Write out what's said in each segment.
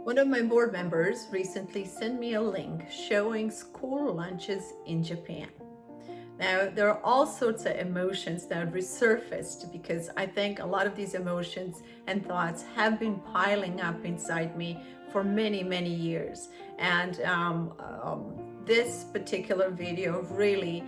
One of my board members recently sent me a link showing school lunches in Japan. Now, there are all sorts of emotions that resurfaced because I think a lot of these emotions and thoughts have been piling up inside me for many, many years. And this particular video really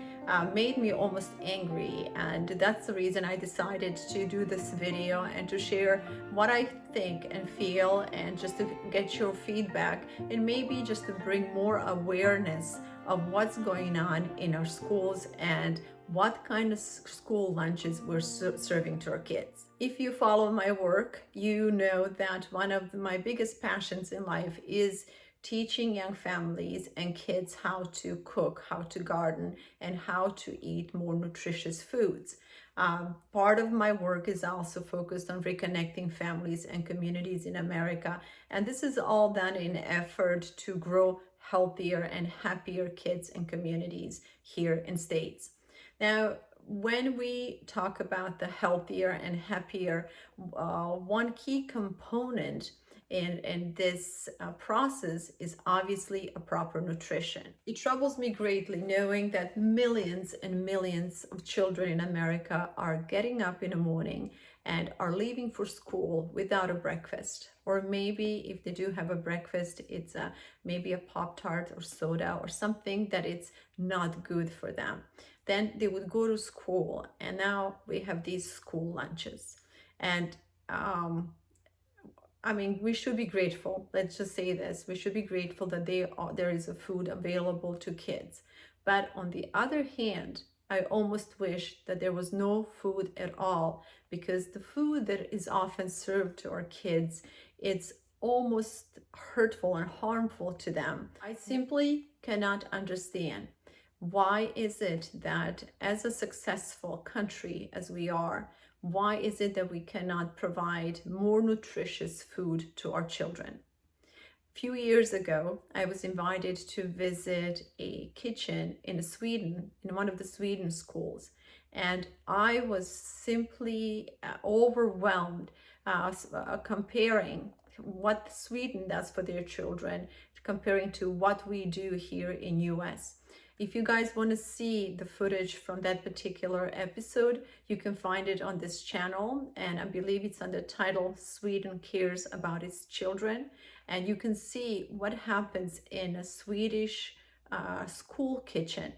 made me almost angry, and that's the reason I decided to do this video and to share what I think and feel, and just to get your feedback, and maybe just to bring more awareness of what's going on in our schools and what kind of school lunches we're serving to our kids. If you follow my work, you know that one of my biggest passions in life is teaching young families and kids how to cook, how to garden, and how to eat more nutritious foods. Part of my work is also focused on reconnecting families and communities in America, and this is all done in an effort to grow healthier and happier kids and communities here in States. Now, when we talk about the healthier and happier, one key component in this process is obviously a proper nutrition. It troubles me greatly knowing that millions and millions of children in America are getting up in the morning and are leaving for school without a breakfast. Or maybe if they do have a breakfast, it's maybe a Pop-Tart or soda or something that it's not good for them. Then they would go to school, and now we have these school lunches. And we should be grateful. Let's just say this. We should be grateful that there is a food available to kids. But on the other hand, I almost wish that there was no food at all, because the food that is often served to our kids, it's almost hurtful and harmful to them. I simply cannot understand why is it that as a successful country as we are, why is it that we cannot provide more nutritious food to our children? A few years ago, I was invited to visit a kitchen in Sweden, in one of the Sweden schools, and I was simply overwhelmed comparing what Sweden does for their children, comparing to what we do here in US. If you guys want to see the footage from that particular episode, you can find it on this channel, and I believe it's under title Sweden Cares About Its Children, and you can see what happens in a Swedish school kitchen.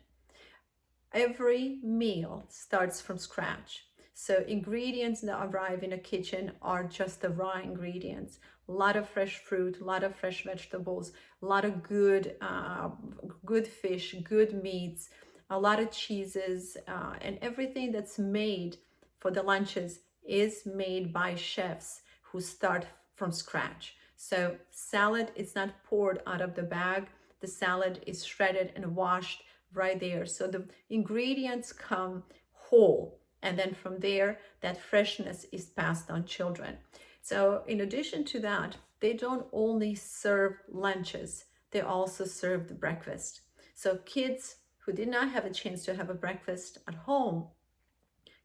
Every meal starts from scratch. So ingredients that arrive in a kitchen are just the raw ingredients. A lot of fresh fruit, a lot of fresh vegetables, a lot of good fish, good meats, a lot of cheeses, and everything that's made for the lunches is made by chefs who start from scratch. So salad is not poured out of the bag. The salad is shredded and washed right there. So the ingredients come whole. And then from there, that freshness is passed on children. So in addition to that, they don't only serve lunches, they also serve the breakfast. So kids who did not have a chance to have a breakfast at home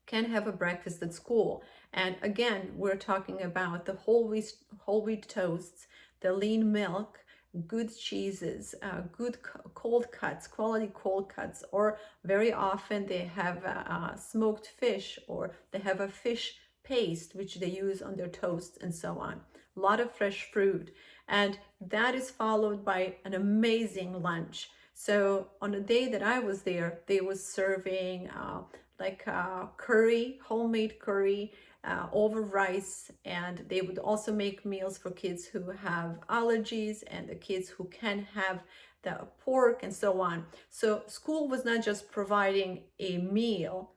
can have a breakfast at school. And again, we're talking about the whole wheat toasts, the lean milk, good cheeses, good cold cuts, quality cold cuts, or very often they have smoked fish, or they have a fish paste which they use on their toast, and so on. A lot of fresh fruit, and that is followed by an amazing lunch. So on the day that I was there, they was serving curry, homemade curry, over rice, and they would also make meals for kids who have allergies and the kids who can have the pork and so on. So school was not just providing a meal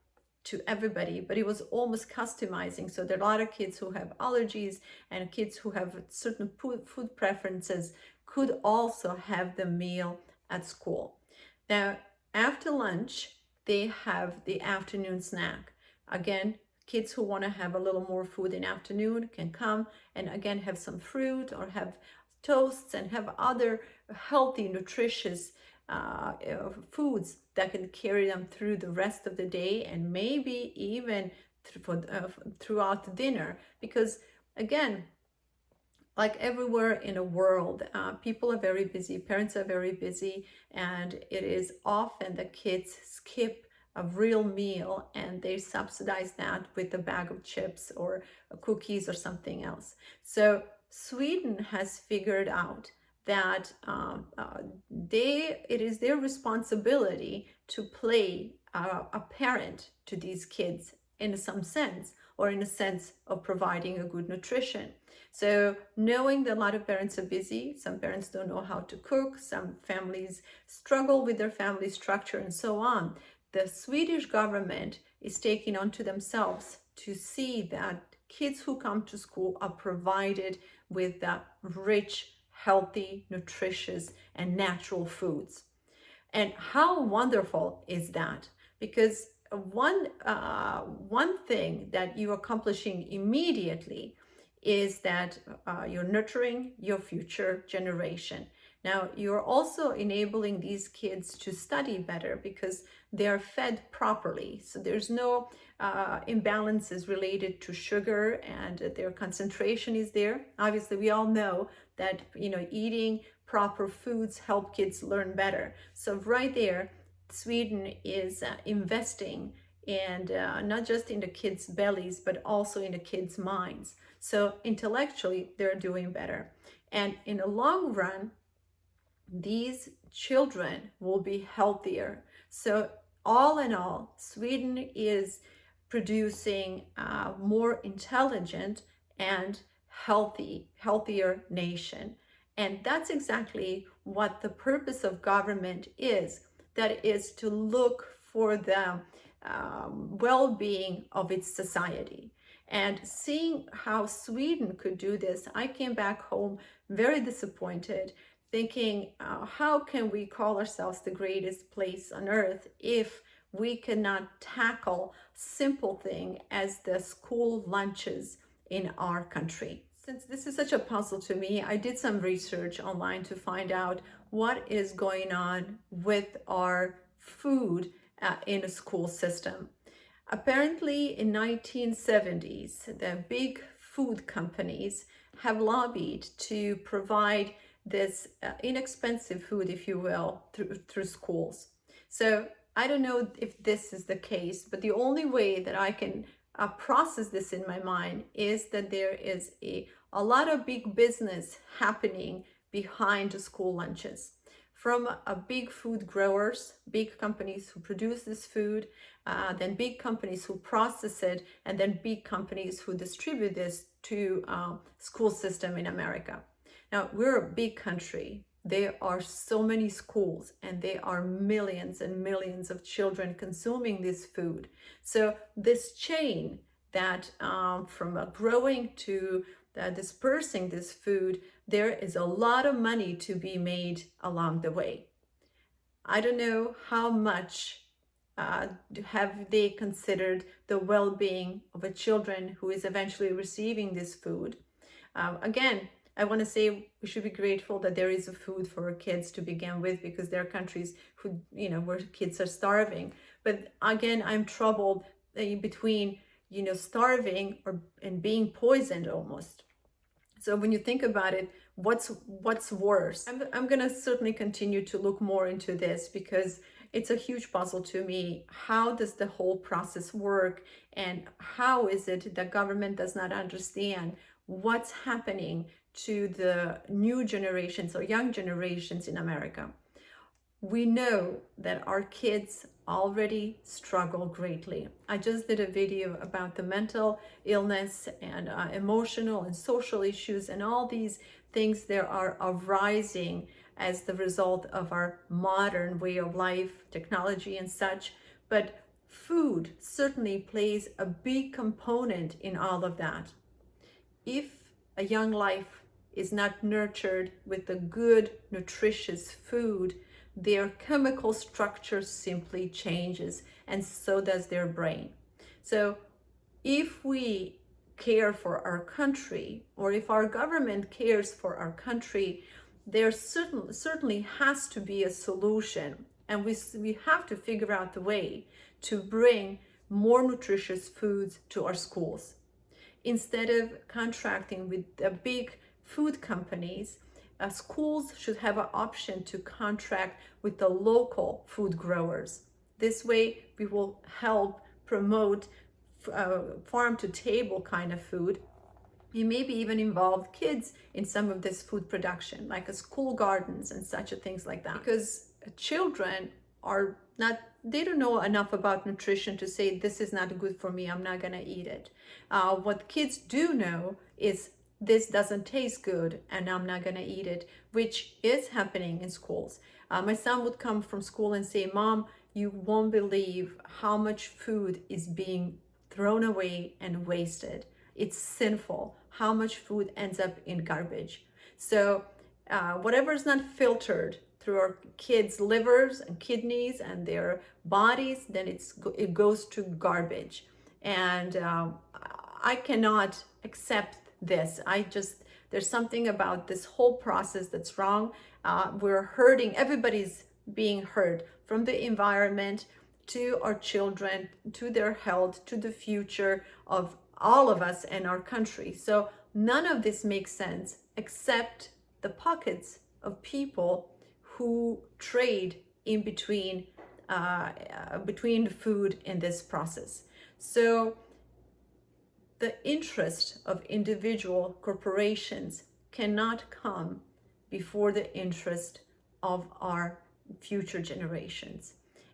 to everybody, but it was almost customizing. So there are a lot of kids who have allergies, and kids who have certain food preferences could also have the meal at school. Now, after lunch, they have the afternoon snack. Again, kids who want to have a little more food in the afternoon can come and again have some fruit or have toasts and have other healthy, nutritious foods that can carry them through the rest of the day, and maybe even throughout the dinner. Because again, Like everywhere in the world, people are very busy, parents are very busy, and it is often the kids skip a real meal and they subsidize that with a bag of chips or cookies or something else. So Sweden has figured out that it is their responsibility to play a parent to these kids in some sense, or in a sense of providing a good nutrition. So knowing that a lot of parents are busy, some parents don't know how to cook, some families struggle with their family structure and so on, the Swedish government is taking onto themselves to see that kids who come to school are provided with the rich, healthy, nutritious, and natural foods. And how wonderful is that? Because one thing that you're accomplishing immediately is that you're nurturing your future generation. Now, you're also enabling these kids to study better because they are fed properly. So there's no imbalances related to sugar, and their concentration is there. Obviously, we all know that eating proper foods help kids learn better. So right there, Sweden is investing and not just in the kids' bellies, but also in the kids' minds. So intellectually, they're doing better. And in the long run, these children will be healthier. So all in all, Sweden is producing a more intelligent and healthier nation. And that's exactly what the purpose of government is. That is to look for the well-being of its society. And seeing how Sweden could do this, I came back home very disappointed, thinking, how can we call ourselves the greatest place on earth if we cannot tackle simple thing as the school lunches in our country? Since this is such a puzzle to me, I did some research online to find out what is going on with our food in a school system. Apparently in 1970s, the big food companies have lobbied to provide this inexpensive food, if you will, through schools. So I don't know if this is the case, but the only way that I can process this in my mind is that there is a lot of big business happening behind the school lunches, from big food growers, big companies who produce this food, then big companies who process it, and then big companies who distribute this to school system in America. Now, we're a big country. There are so many schools, and there are millions and millions of children consuming this food. So this chain that from growing to dispersing this food, there is a lot of money to be made along the way. I don't know how much have they considered the well-being of a children who is eventually receiving this food. Again, I want to say we should be grateful that there is a food for our kids to begin with, because there are countries who, where kids are starving. But again, I'm troubled between, starving and being poisoned almost. So when you think about it, what's worse? I'm going to certainly continue to look more into this, because it's a huge puzzle to me. How does the whole process work, and how is it that government does not understand what's happening to the new generations or young generations in America? We know that our kids already struggle greatly. I just did a video about the mental illness and emotional and social issues, and all these things that are arising as the result of our modern way of life, technology and such. But food certainly plays a big component in all of that. If a young life is not nurtured with the good, nutritious food, their chemical structure simply changes, and so does their brain. So if we care for our country, or if our government cares for our country, there certainly has to be a solution, and we have to figure out the way to bring more nutritious foods to our schools. Instead of contracting with the big food companies, schools should have an option to contract with the local food growers. This way, we will help promote farm to table kind of food. You maybe even involve kids in some of this food production, like a school gardens and such a things like that. Because children are not, they don't know enough about nutrition to say this is not good for me, I'm not gonna eat it. What kids do know is this doesn't taste good and I'm not gonna eat it, which is happening in schools. My son would come from school and say, Mom, you won't believe how much food is being thrown away and wasted. It's sinful how much food ends up in garbage. So whatever is not filtered through our kids' livers and kidneys and their bodies, then it goes to garbage. And I cannot accept this. There's something about this whole process that's wrong. We're hurting, everybody's being hurt, from the environment to our children, to their health, to the future of all of us and our country. So none of this makes sense except the pockets of people who trade in between the food in this process. So the interest of individual corporations cannot come before the interest of our future generations.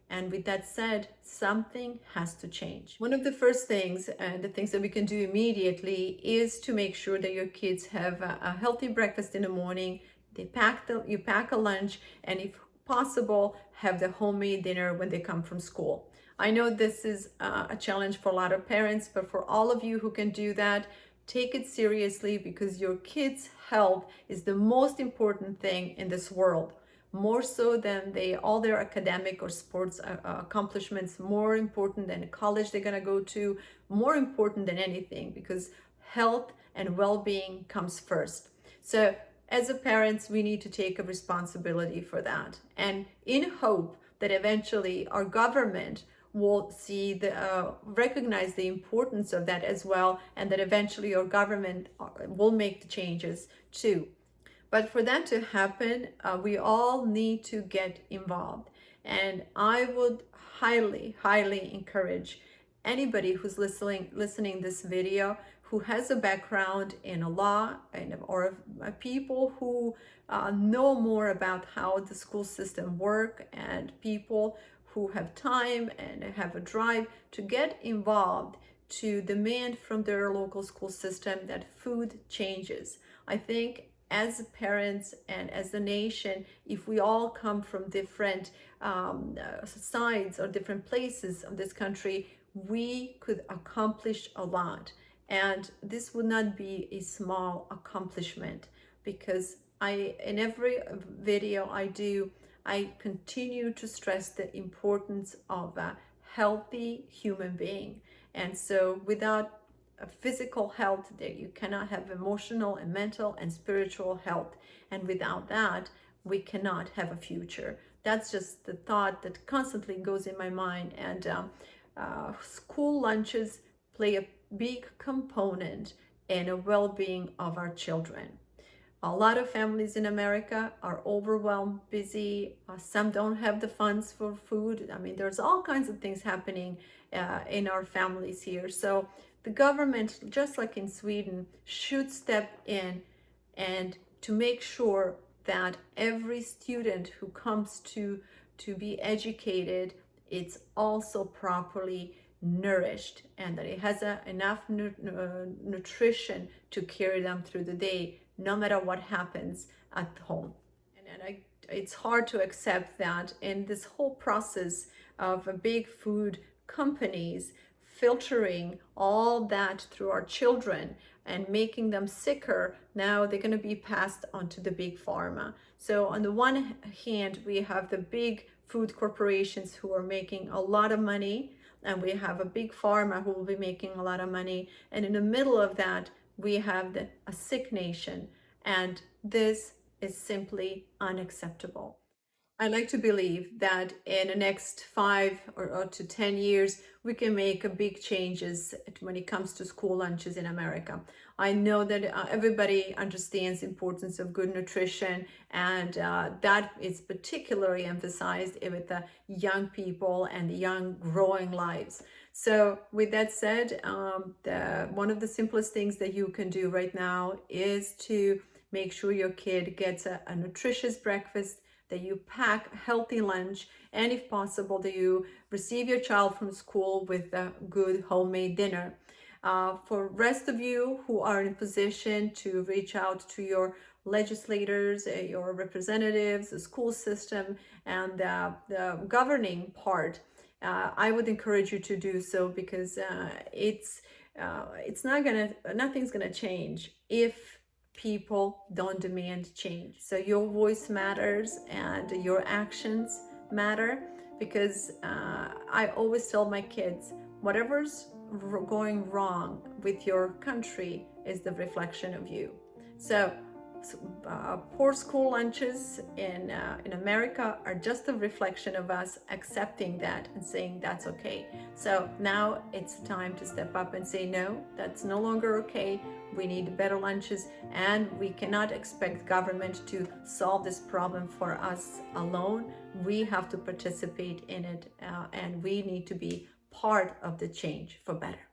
And with that said, something has to change. One of the first things, and the things that we can do immediately, is to make sure that your kids have a healthy breakfast in the morning. You pack a lunch, and if possible, have the homemade dinner when they come from school. I know this is a challenge for a lot of parents, but for all of you who can do that, take it seriously, because your kids' health is the most important thing in this world. More so than all their academic or sports accomplishments, more important than college they're gonna go to, more important than anything, because health and well-being comes first. So as a parents, we need to take a responsibility for that, and in hope that eventually our government will recognize the importance of that as well, and that eventually our government will make the changes too. But for that to happen, we all need to get involved. And I would highly, highly encourage anybody who's listening this video, who has a background in a law, or people who know more about how the school system work, and people who have time and have a drive to get involved, to demand from their local school system that food changes. I think as parents and as a nation, if we all come from different sides or different places of this country, we could accomplish a lot. And this would not be a small accomplishment, because in every video I do, I continue to stress the importance of a healthy human being. And so without physical health, that you cannot have emotional and mental and spiritual health, and without that we cannot have a future. That's just the thought that constantly goes in my mind. And school lunches play a big component in a well-being of our children. A lot of families in America are overwhelmed, busy. Some don't have the funds for food. I mean, there's all kinds of things happening in our families here. So the government, just like in Sweden, should step in and to make sure that every student who comes to be educated, it's also properly nourished, and that it has enough nutrition to carry them through the day, no matter what happens at home. And it's hard to accept that in this whole process of big food companies filtering all that through our children and making them sicker, now they're going to be passed on to the big pharma. So on the one hand, we have the big food corporations who are making a lot of money, and we have a big pharma who will be making a lot of money. And in the middle of that, we have a sick nation. And this is simply unacceptable. I like to believe that in the next 5 or to 10 years, we can make a big changes when it comes to school lunches in America. I know that everybody understands the importance of good nutrition, and that is particularly emphasized with the young people and the young growing lives. So with that said, one of the simplest things that you can do right now is to make sure your kid gets a nutritious breakfast, that you pack a healthy lunch, and if possible, that you receive your child from school with a good homemade dinner. For rest of you who are in position to reach out to your legislators, your representatives, the school system, and the governing part, I would encourage you to do so, because it's not gonna nothing's gonna change if people don't demand change. So your voice matters and your actions matter, because I always tell my kids, whatever's going wrong with your country is the reflection of you. So poor school lunches in America are just a reflection of us accepting that and saying that's okay. So now it's time to step up and say, no, that's no longer okay. We need better lunches, and we cannot expect government to solve this problem for us alone. We have to participate in it, and we need to be part of the change for better.